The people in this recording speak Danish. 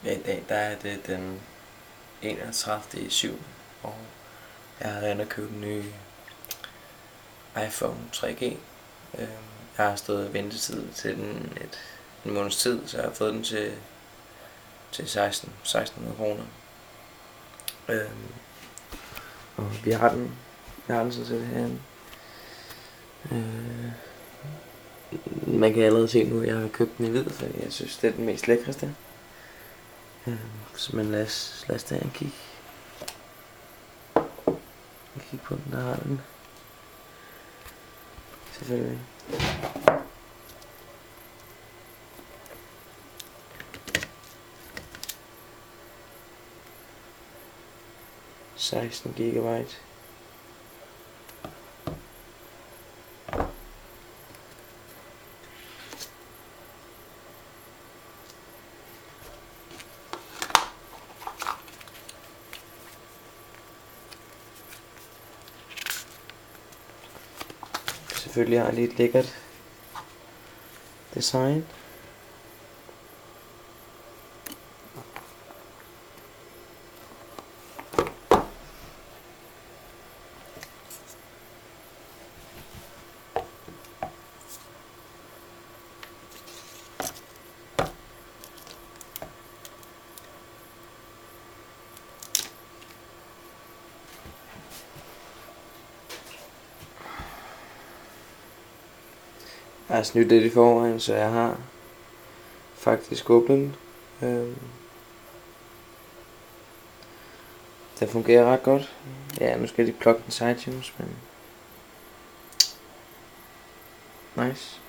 Ja, i dag der er det den 31.7. Og jeg har været inde og købe den nye iPhone 3G. Jeg har stået ventetid til den en måneds tid, så jeg har fået den til 1600 kroner. Og vi har den sådan set herinde. Man kan allerede se nu, at jeg har købt den i hvid, fordi jeg synes, det er den mest lækreste. Så lad os da kigge på den, der har den. Selvfølgelig. ...16 gigabyte. Selvfølgelig har lige et lækkert design. Jeg har snydt lidt i forvejen, så jeg har faktisk åbnet den. Den fungerer ret godt. Ja, nu skal de plukke den til iTunes, men nice.